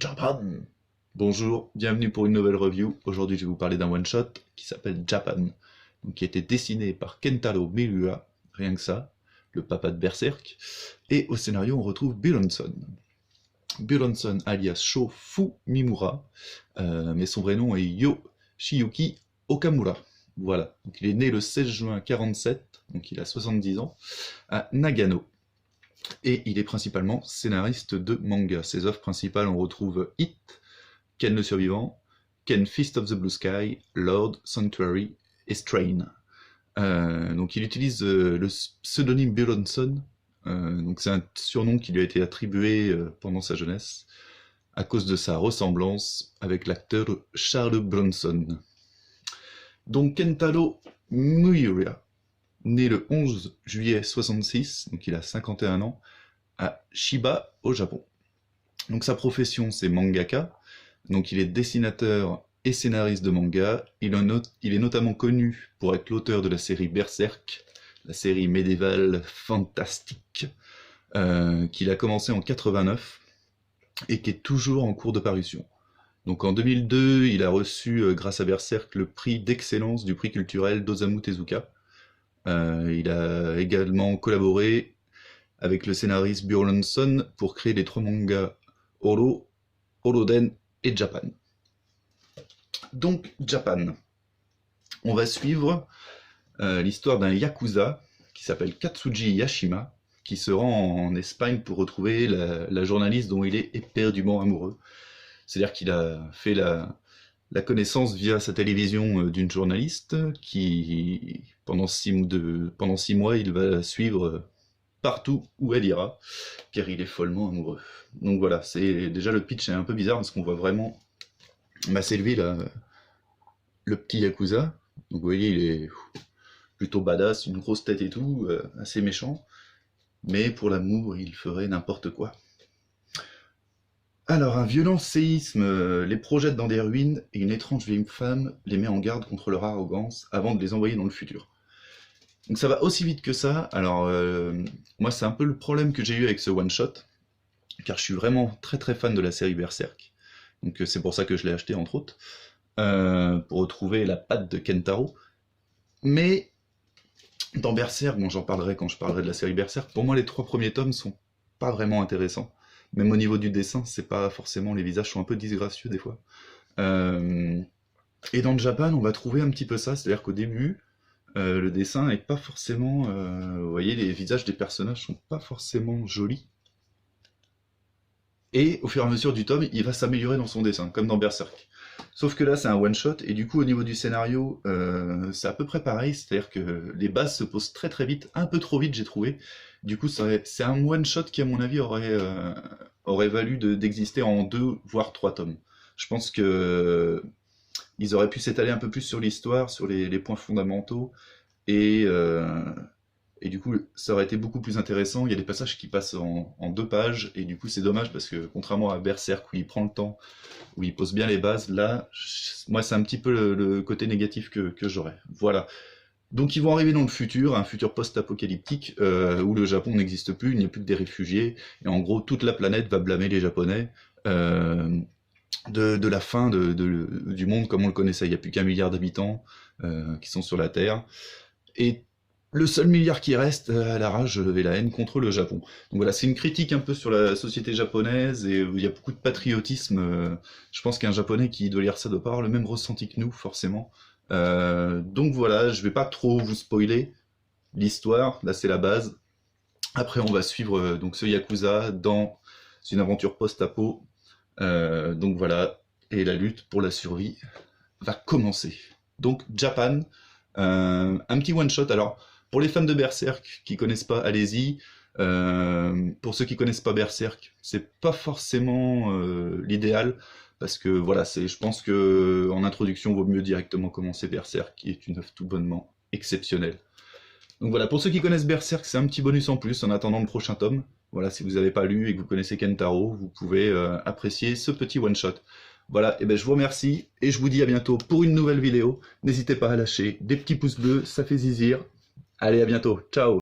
Japan! Bonjour, bienvenue pour une nouvelle review. Aujourd'hui, je vais vous parler d'un one-shot qui s'appelle Japan, donc, qui a été dessiné par Kentaro Miura, rien que ça, le papa de Berserk. Et au scénario, on retrouve Björnson. Björnson alias Shofu Mimura, mais son vrai nom est Yoshiyuki Okamura. Voilà, donc il est né le 16 juin 1947, donc il a 70 ans, à Nagano. Et il est principalement scénariste de manga. Ses œuvres principales, on retrouve Hit, Ken le Survivant, Ken Fist of the Blue Sky, Lord, Sanctuary et Strain. Donc il utilise le pseudonyme Björnson, donc c'est un surnom qui lui a été attribué pendant sa jeunesse, à cause de sa ressemblance avec l'acteur Charles Bronson. Donc Kentaro Miura, né le 11 juillet 66, donc il a 51 ans, à Chiba, au Japon. Donc sa profession, c'est mangaka, donc il est dessinateur et scénariste de manga. Il est notamment connu pour être l'auteur de la série Berserk, la série médiévale fantastique, qu'il a commencé en 89, et qui est toujours en cours de parution. Donc en 2002, il a reçu, grâce à Berserk, le prix d'excellence du prix culturel d'Osamu Tezuka. Il a également collaboré avec le scénariste Björnson pour créer les 3 mangas Oro, Oroden et Japan. Donc Japan, on va suivre l'histoire d'un yakuza qui s'appelle Katsuji Yashima, qui se rend en Espagne pour retrouver la journaliste dont il est éperdument amoureux. C'est-à-dire qu'il a fait la connaissance via sa télévision d'une journaliste qui, pendant 6 mois, il va suivre partout où elle ira, car il est follement amoureux. Donc voilà, déjà le pitch est un peu bizarre parce qu'on voit vraiment c'est lui là, le petit yakuza. Donc vous voyez, il est plutôt badass, une grosse tête et tout, assez méchant, mais pour l'amour, il ferait n'importe quoi. Alors, un violent séisme les projette dans des ruines et une étrange vieille femme les met en garde contre leur arrogance avant de les envoyer dans le futur. Donc ça va aussi vite que ça. Alors, moi c'est un peu le problème que j'ai eu avec ce one-shot, car je suis vraiment très très fan de la série Berserk. Donc c'est pour ça que je l'ai acheté entre autres, pour retrouver la patte de Kentaro. Mais dans Berserk, bon j'en parlerai quand je parlerai de la série Berserk, pour moi les 3 premiers tomes sont pas vraiment intéressants. Même au niveau du dessin, c'est pas forcément, les visages sont un peu disgracieux des fois. Et dans le Japan, on va trouver un petit peu ça, c'est-à-dire qu'au début, le dessin est pas forcément... vous voyez, les visages des personnages sont pas forcément jolis. Et au fur et à mesure du tome, il va s'améliorer dans son dessin, comme dans Berserk. Sauf que là, c'est un one-shot, et du coup, au niveau du scénario, c'est à peu près pareil, c'est-à-dire que les bases se posent très très vite, un peu trop vite, j'ai trouvé. Du coup, c'est un one-shot qui, à mon avis, aurait valu d'exister en 2, voire 3 tomes. Je pense que ils auraient pu s'étaler un peu plus sur l'histoire, sur les points fondamentaux, et du coup, ça aurait été beaucoup plus intéressant. Il y a des passages qui passent en 2 pages, et du coup, c'est dommage, parce que contrairement à Berserk, où il prend le temps, où il pose bien les bases, là, moi, c'est un petit peu le côté négatif que j'aurais. Voilà. Donc ils vont arriver dans le futur, un futur post-apocalyptique, où le Japon n'existe plus, il n'y a plus que des réfugiés, et en gros, toute la planète va blâmer les Japonais de la fin du monde comme on le connaissait. Il n'y a plus qu'1 milliard d'habitants qui sont sur la Terre, et le seul milliard qui reste a la rage de lever la haine contre le Japon. Donc voilà, c'est une critique un peu sur la société japonaise, et il y a beaucoup de patriotisme. Je pense qu'un Japonais qui doit lire ça doit pas avoir le même ressenti que nous, forcément. Donc voilà, je vais pas trop vous spoiler l'histoire, là c'est la base. Après on va suivre donc ce Yakuza dans une aventure post-apo. Donc voilà, et la lutte pour la survie va commencer. Donc Japan, un petit one-shot. Alors pour les fans de Berserk qui connaissent pas, allez-y. Pour ceux qui connaissent pas Berserk, c'est pas forcément l'idéal, parce que voilà, je pense que en introduction, il vaut mieux directement commencer Berserk, qui est une œuvre tout bonnement exceptionnelle. Donc voilà, pour ceux qui connaissent Berserk, c'est un petit bonus en plus en attendant le prochain tome. Voilà, si vous n'avez pas lu et que vous connaissez Kentaro, vous pouvez apprécier ce petit one-shot. Voilà, et ben je vous remercie, et je vous dis à bientôt pour une nouvelle vidéo. N'hésitez pas à lâcher des petits pouces bleus, ça fait zizir. Allez, à bientôt, ciao!